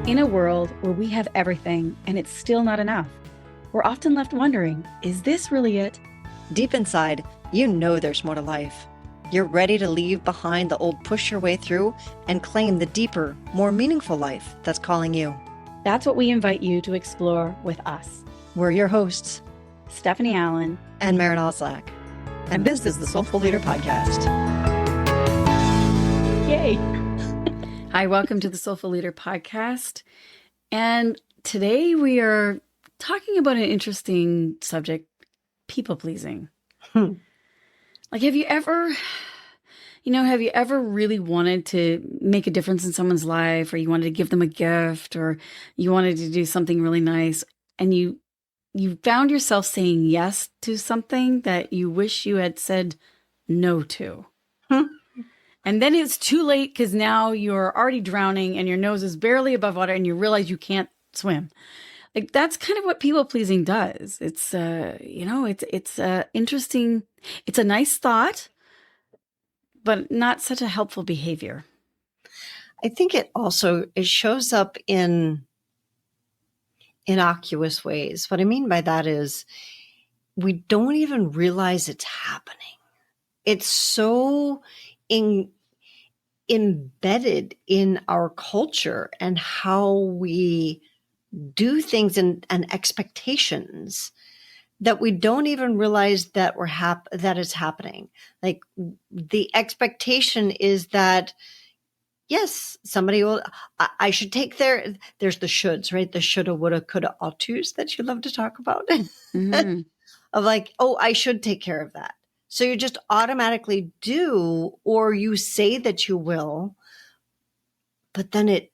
In a world where we have everything and it's still not enough, we're often left wondering, is this really it? Deep inside, you know there's more to life. You're ready to leave behind the old push your way through and claim the deeper, more meaningful life that's calling you. That's what we invite you to explore with us. We're your hosts, Stephanie Allen and Maren. And this is the Soulful Leader Podcast. Yay! Hi, welcome to the Soulful Leader Podcast. And today we are talking about an interesting subject, people pleasing. Like, have you ever really wanted to make a difference in someone's life, or you wanted to give them a gift, or you wanted to do something really nice, and you found yourself saying yes to something that you wish you had said no to? And then it's too late because now you're already drowning and your nose is barely above water and you realize you can't swim. Like, that's kind of what people pleasing does. It's it's interesting. It's a nice thought, but not such a helpful behavior. I think it shows up in innocuous ways. What I mean by that is we don't even realize it's happening. It's so embedded in our culture and how we do things and expectations that we don't even realize that that it's happening. Like, the expectation is that, yes, somebody will, I should take there's the shoulds, right? The shoulda, woulda, coulda, ought tos that you love to talk about. Mm-hmm. Of like, oh, I should take care of that. So you just automatically do, or you say that you will, but then it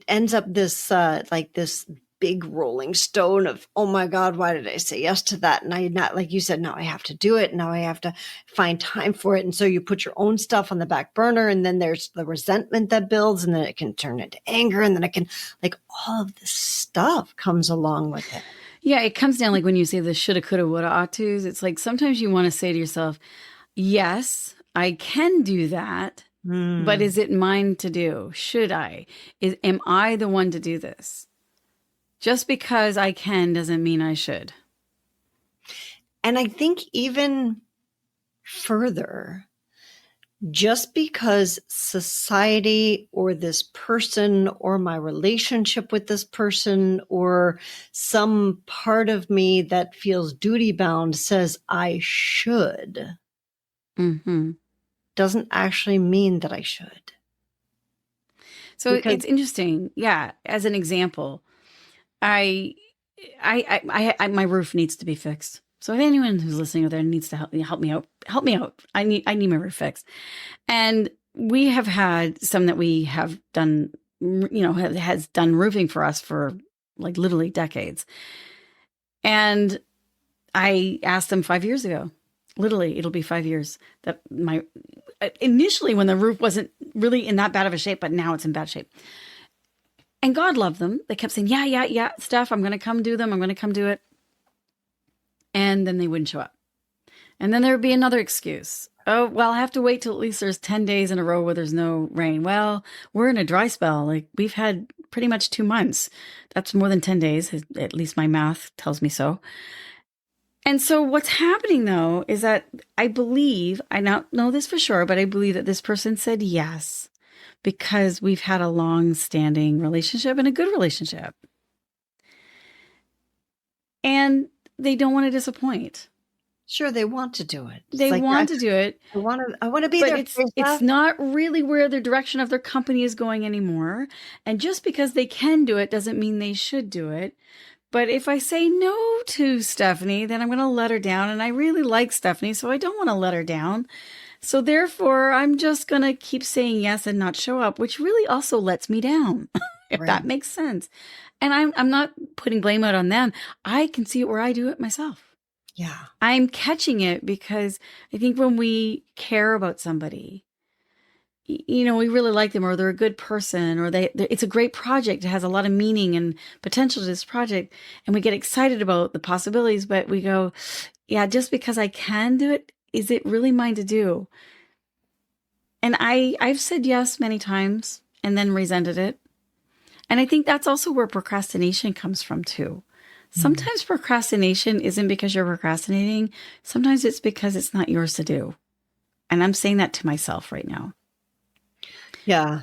ends up this this big rolling stone of, oh my God, why did I say yes to that? And I not, like you said, now I have to do it. Now I have to find time for it. And so you put your own stuff on the back burner, and then there's the resentment that builds, and then it can turn into anger, and then it can, like, all of this stuff comes along with it. Yeah, it comes down, like when you say the shoulda, coulda, woulda, ought tos, it's like sometimes you want to say to yourself, yes, I can do that, but is it mine to do? Should I? Am I the one to do this? Just because I can doesn't mean I should. And I think even further, just because society or this person or my relationship with this person or some part of me that feels duty bound says I should, doesn't actually mean that I should. So it's interesting. Yeah. As an example, my roof needs to be fixed. So if anyone who's listening out there needs to help me out. I need my roof fixed. And we have had some that we have done, has done roofing for us for like literally decades. And I asked them 5 years ago, literally, it'll be 5 years, that initially when the roof wasn't really in that bad of a shape, but now it's in bad shape. And God loved them. They kept saying, yeah, Steph, I'm going to come do them. I'm going to come do it. And then they wouldn't show up. And then there would be another excuse. Oh, well, I have to wait till at least there's 10 days in a row where there's no rain. Well, we're in a dry spell. Like, we've had pretty much 2 months. That's more than 10 days. At least my math tells me so. And so what's happening, though, is that I don't know this for sure, but I believe that this person said yes because we've had a long-standing relationship and a good relationship. And they don't want to disappoint. Sure, they want to do it. They want to do it. I want to be there. It's not really where the direction of their company is going anymore. And just because they can do it doesn't mean they should do it. But if I say no to Stephanie, then I'm going to let her down. And I really like Stephanie, so I don't want to let her down. So therefore, I'm just going to keep saying yes and not show up, which really also lets me down, if that makes sense. And I'm not putting blame out on them. I can see it where I do it myself. Yeah. I'm catching it because I think when we care about somebody, we really like them, or they're a good person, or it's a great project. It has a lot of meaning and potential to this project. And we get excited about the possibilities, but we go, yeah, just because I can do it, is it really mine to do? And I've said yes many times and then resented it. And I think that's also where procrastination comes from too. Sometimes procrastination isn't because you're procrastinating. Sometimes it's because it's not yours to do. And I'm saying that to myself right now. Yeah.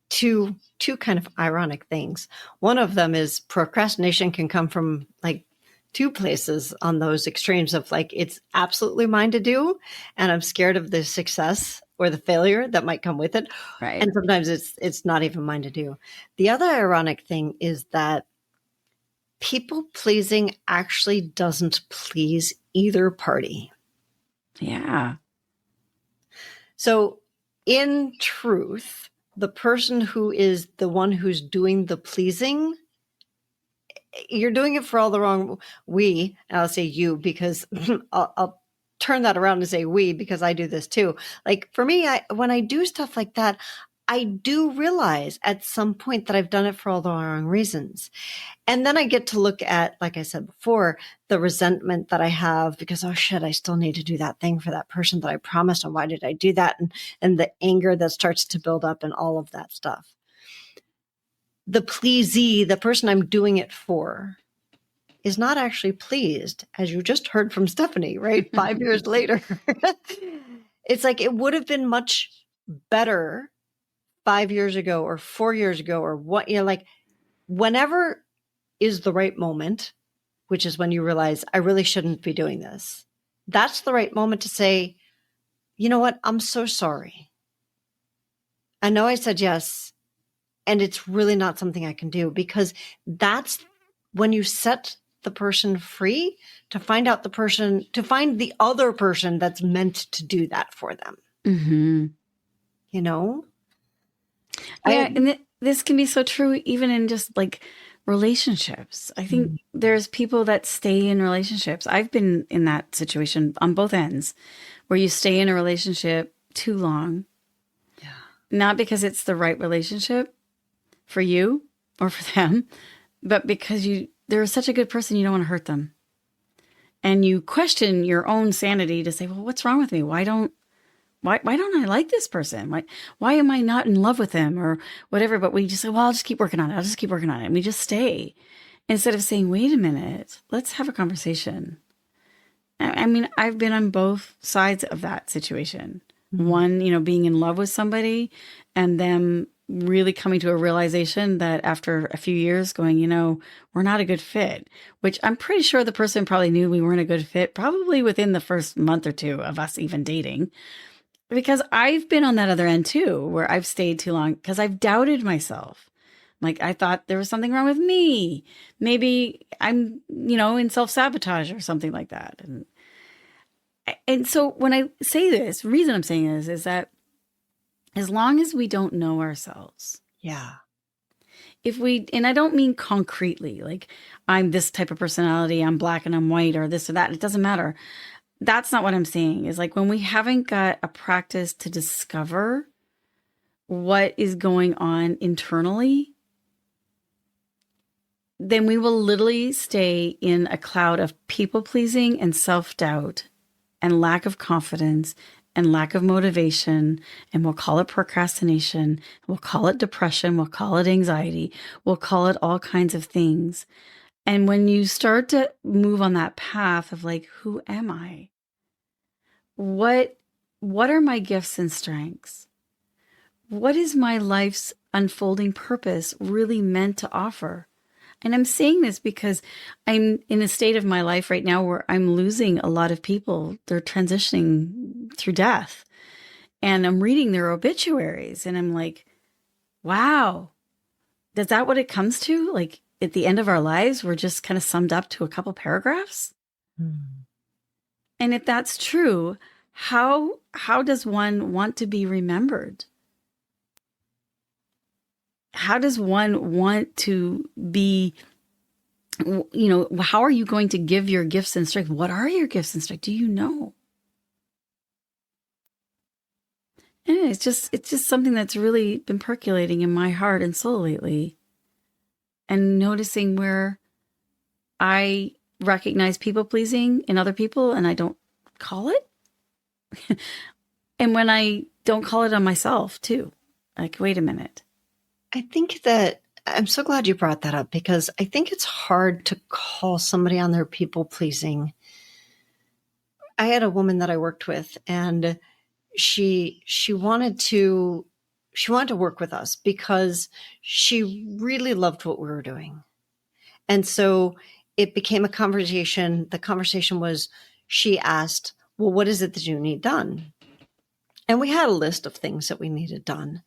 Two kind of ironic things. One of them is procrastination can come from like two places on those extremes of like, it's absolutely mine to do, and I'm scared of the success or the failure that might come with it. Right. And sometimes it's not even mine to do. The other ironic thing is that people pleasing actually doesn't please either party. Yeah. So in truth, the person who is the one who's doing the pleasing, you're doing it for all the wrong. I'll say you because I'll turn that around and say we because I do this too. Like for me, when I do stuff like that, I do realize at some point that I've done it for all the wrong reasons. And then I get to look at, like I said before, the resentment that I have because, oh shit, I still need to do that thing for that person that I promised. And why did I do that? And the anger that starts to build up and all of that stuff. The pleasee, the person I'm doing it for, is not actually pleased, as you just heard from Stephanie, right? 5 years later. It's like it would have been much better 5 years ago or 4 years ago or what, like whenever is the right moment, which is when you realize I really shouldn't be doing this. That's the right moment to say, you know what? I'm so sorry. I know I said yes, and it's really not something I can do, because that's when you set the person free to find out to find the other person that's meant to do that for them. Mm-hmm. You know? Yeah. And this can be so true even in just like relationships. I think there's people that stay in relationships. I've been in that situation on both ends where you stay in a relationship too long. Yeah. Not because it's the right relationship for you or for them, but because they're such a good person, you don't want to hurt them. And you question your own sanity to say, well, what's wrong with me? Why don't I like this person? Why am I not in love with them or whatever? But we just say, well, I'll just keep working on it. I'll just keep working on it. And we just stay instead of saying, wait a minute, let's have a conversation. I mean, I've been on both sides of that situation. Mm-hmm. One, being in love with somebody and them really coming to a realization that after a few years going, we're not a good fit, which I'm pretty sure the person probably knew we weren't a good fit, probably within the first month or two of us even dating. Because I've been on that other end too, where I've stayed too long because I've doubted myself. Like I thought there was something wrong with me. Maybe I'm, in self-sabotage or something like that. And so when I say this, the reason I'm saying this is that as long as we don't know ourselves. Yeah. And I don't mean concretely, like I'm this type of personality, I'm black and I'm white or this or that. It doesn't matter. That's not what I'm saying. Is like when we haven't got a practice to discover what is going on internally, then we will literally stay in a cloud of people pleasing and self-doubt and lack of confidence and lack of motivation. And we'll call it procrastination. We'll call it depression. We'll call it anxiety. We'll call it all kinds of things. And when you start to move on that path of like, who am I? What are my gifts and strengths? What is my life's unfolding purpose really meant to offer? And I'm saying this because I'm in a state of my life right now where I'm losing a lot of people. They're transitioning through death. And I'm reading their obituaries and I'm like, wow, is that what it comes to? Like at the end of our lives, we're just kind of summed up to a couple paragraphs. And if that's true, how does one want to be remembered? How does one want to be, how are you going to give your gifts and strength? What are your gifts and strength? Do you know? And it's just something that's really been percolating in my heart and soul lately. And noticing where I recognize people pleasing in other people and I don't call it. And when I don't call it on myself too, like, wait a minute. I think that I'm so glad you brought that up, because I think it's hard to call somebody on their people pleasing. I had a woman that I worked with, and she wanted to work with us because she really loved what we were doing. And so it became a conversation. The conversation was, she asked, well, what is it that you need done? And we had a list of things that we needed done.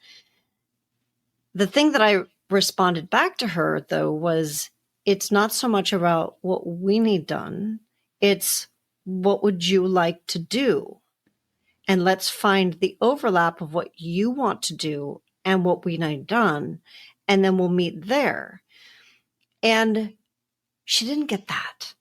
The thing that I responded back to her, though, was, it's not so much about what we need done. It's, what would you like to do? And let's find the overlap of what you want to do and what we need done. And then we'll meet there. And she didn't get that.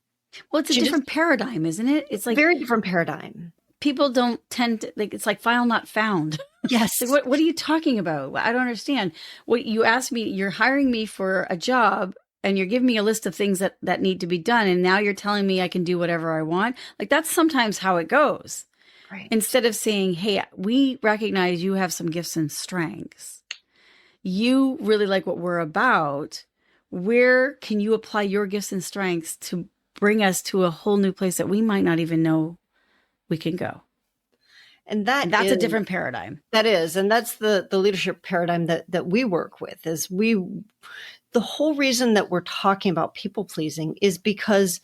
Well, it's a different paradigm, isn't it? It's like very different paradigm. People don't tend to, like, it's like file not found. Yes. Like, what are you talking about? I don't understand. What you asked me, you're hiring me for a job and you're giving me a list of things that need to be done. And now you're telling me I can do whatever I want. Like, that's sometimes how it goes. Right. Instead of saying, hey, we recognize you have some gifts and strengths. You really like what we're about. Where can you apply your gifts and strengths to bring us to a whole new place that we might not even know we can go? And that's a different paradigm. That is. And that's the leadership paradigm that we work with. Is the whole reason that we're talking about people pleasing is because,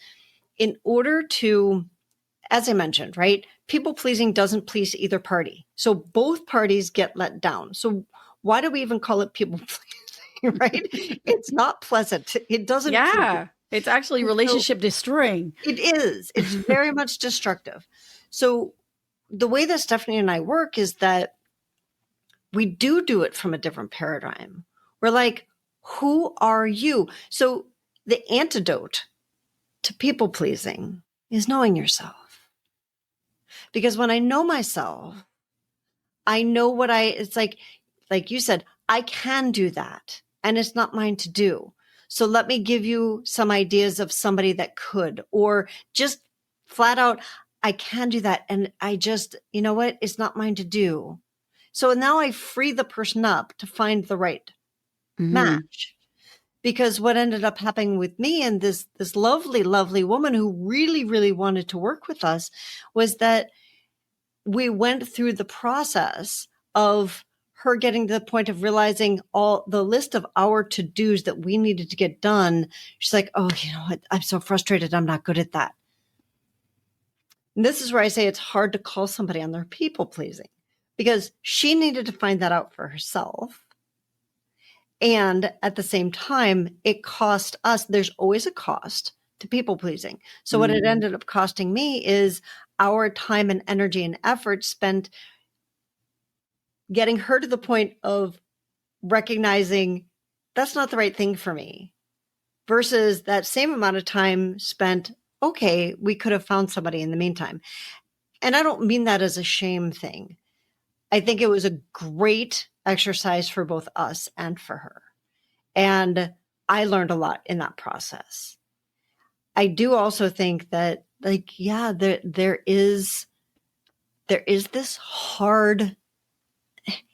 in order to, as I mentioned, right, people pleasing doesn't please either party. So both parties get let down. So why do we even call it people pleasing, right? It's not pleasant. It doesn't. Yeah. It's actually relationship destroying. It is. It's very much destructive. So the way that Stephanie and I work is that we do it from a different paradigm. We're like, who are you? So the antidote to people pleasing is knowing yourself. Because when I know myself, I know it's like you said, I can do that. And it's not mine to do. So let me give you some ideas of somebody that could, or just flat out, I can do that. And I just, you know what? It's not mine to do. So now I free the person up to find the right match. Because what ended up happening with me and this lovely, lovely woman who really, really wanted to work with us was that we went through the process of her getting to the point of realizing all the list of our to-dos that we needed to get done. She's like, oh, you know what? I'm so frustrated. I'm not good at that. And this is where I say it's hard to call somebody on their people pleasing, because she needed to find that out for herself. And at the same time, it cost us, there's always a cost to people pleasing. So what it ended up costing me is our time and energy and effort spent getting her to the point of recognizing that's not the right thing for me, versus that same amount of time spent, okay, we could have found somebody in the meantime. And I don't mean that as a shame thing. I think it was a great exercise for both us and for her. And I learned a lot in that process. I do also think that, like, yeah, there is this hard,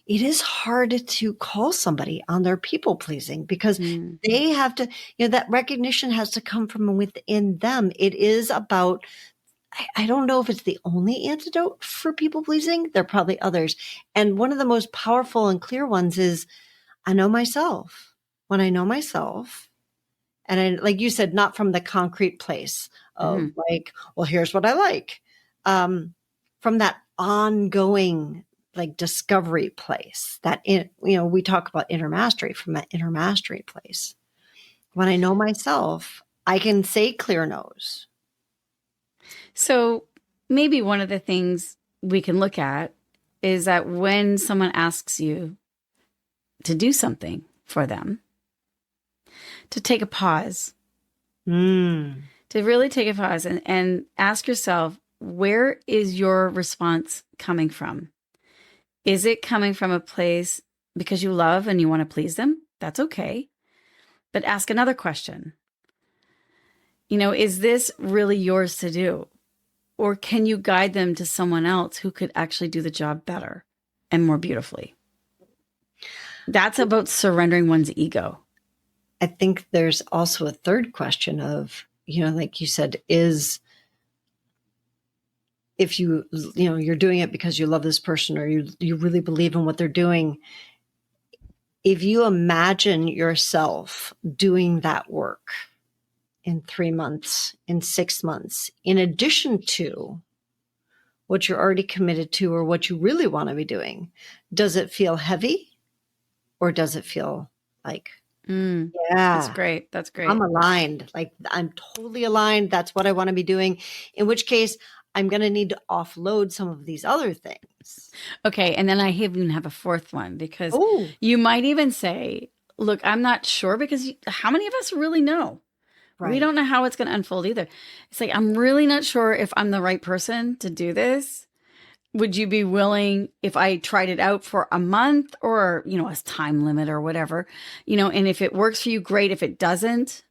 it is hard to call somebody on their people pleasing, because they have to, that recognition has to come from within them. It is about, I don't know if it's the only antidote for people pleasing. There are probably others. And one of the most powerful and clear ones is, I know myself. When I know myself, and I, like you said, not from the concrete place of like, well, here's what I like. From that ongoing, like, discovery place, that, we talk about inner mastery, from that inner mastery place. When I know myself, I can say clear no's. So maybe one of the things we can look at is that when someone asks you to do something for them, to take a pause, to really take a pause and ask yourself, where is your response coming from? Is it coming from a place because you love and you want to please them? That's okay. But ask another question. Is this really yours to do? Or can you guide them to someone else who could actually do the job better and more beautifully? That's about surrendering one's ego. I think there's also a third question of, like you said, is if you're doing it because you love this person or you really believe in what they're doing. If you imagine yourself doing that work in 3 months, in 6 months, in addition to what you're already committed to or what you really want to be doing, does it feel heavy or does it feel like, That's yeah, great. That's great. I'm aligned. Like I'm totally aligned. That's what I want to be doing. In which case I'm going to need to offload some of these other things. Okay. And then I even have a fourth one because Oh, you might even say, look, I'm not sure because how many of us really know? right. We don't know how it's going to unfold either. It's like, I'm really not sure if I'm the right person to do this. Would you be willing if I tried it out for a month or, a time limit or whatever, and if it works for you, great. If it doesn't,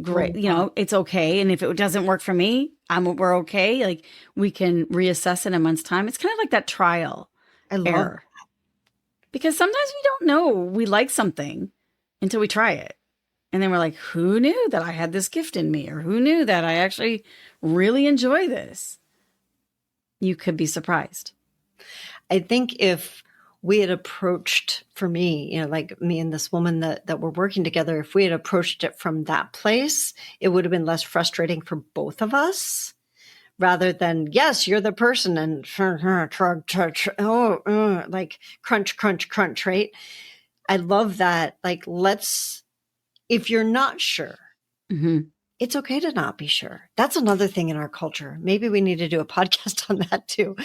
great. It's okay. And if it doesn't work for me, we're okay. Like we can reassess in a month's time. It's kind of like that trial I love error. Because sometimes we don't know we like something until we try it. And then we're like, who knew that I had this gift in me? Or who knew that I actually really enjoy this? You could be surprised. I think if we had approached, for me, like me and this woman that we're working together, if we had approached it from that place, it would have been less frustrating for both of us rather than, yes, you're the person and like crunch, crunch, crunch, right? I love that. Like, if you're not sure, it's okay to not be sure. That's another thing in our culture. Maybe we need to do a podcast on that too.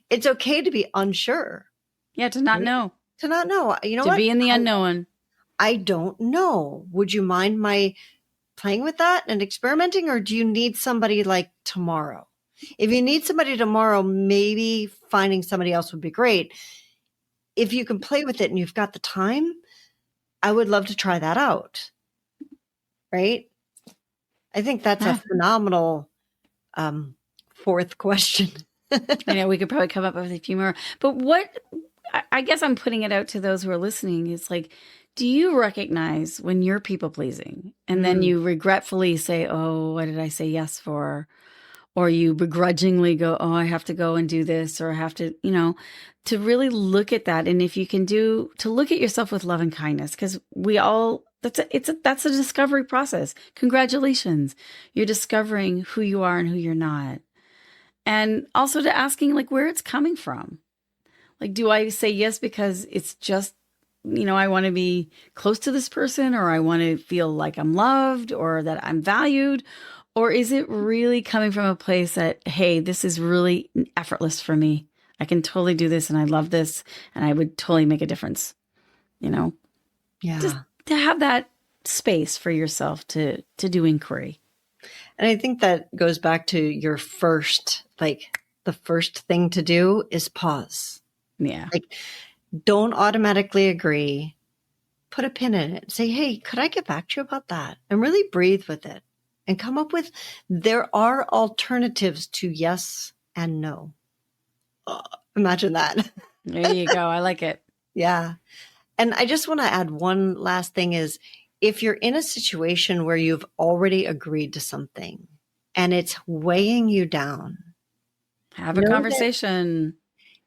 It's okay to be unsure. Yeah, to not know. To not know. You know to what? Be in the unknown. I don't know. Would you mind my playing with that and experimenting, or do you need somebody like tomorrow? If you need somebody tomorrow, maybe finding somebody else would be great. If you can play with it and you've got the time, I would love to try that out. Right? I think that's a phenomenal fourth question. I know we could probably come up with a few more. But I guess I'm putting it out to those who are listening. It's like, do you recognize when you're people pleasing and then you regretfully say, oh, what did I say yes for? Or you begrudgingly go, oh, I have to go and do this, or I have to, to really look at that. And if you can to look at yourself with love and kindness, because that's a discovery process. Congratulations. You're discovering who you are and who you're not. And also to asking like where it's coming from. Like, do I say yes because it's just, I want to be close to this person, or I want to feel like I'm loved or that I'm valued? Or is it really coming from a place that, hey, this is really effortless for me. I can totally do this and I love this and I would totally make a difference, Yeah. Just to have that space for yourself to do inquiry. And I think that goes back to your first, like the first thing to do is pause. Yeah. Like don't automatically agree. Put a pin in it. Say, hey, could I get back to you about that? And really breathe with it. And come up with, there are alternatives to yes and no. Oh, imagine that. There you go. I like it. Yeah. And I just want to add one last thing is, if you're in a situation where you've already agreed to something and it's weighing you down, have a conversation.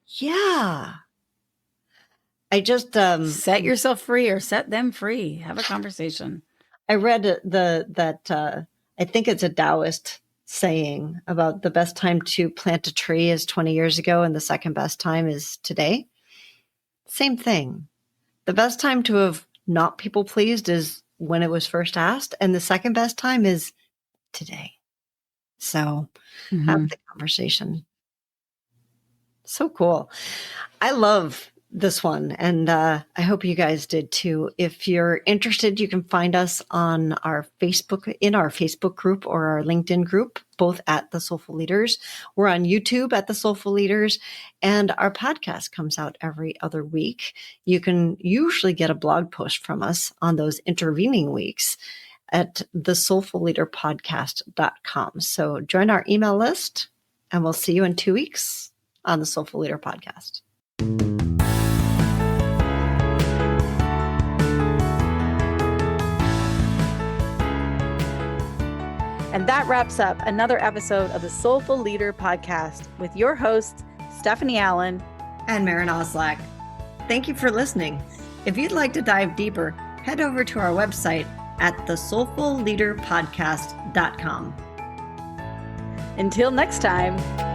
Yeah. I just set yourself free or set them free. Have a conversation. I read that I think it's a Taoist saying about the best time to plant a tree is 20 years ago and the second best time is today. Same thing. The best time to have not people pleased is when it was first asked, and the second best time is today. So have the conversation. So cool. I love this one, and I hope you guys did too. If you're interested, you can find us on our Facebook group or our LinkedIn group, both at The Soulful Leaders. We're on YouTube at The Soulful Leaders, and our podcast comes out every other week. You can usually get a blog post from us on those intervening weeks at thesoulfulleaderpodcast.com. So join our email list, and we'll see you in 2 weeks on the Soulful Leader Podcast. that wraps up another episode of the Soulful Leader podcast with your hosts, Stephanie Allen and Maren Oslack. Thank you for listening. If you'd like to dive deeper, head over to our website at thesoulfulleaderpodcast.com. Until next time.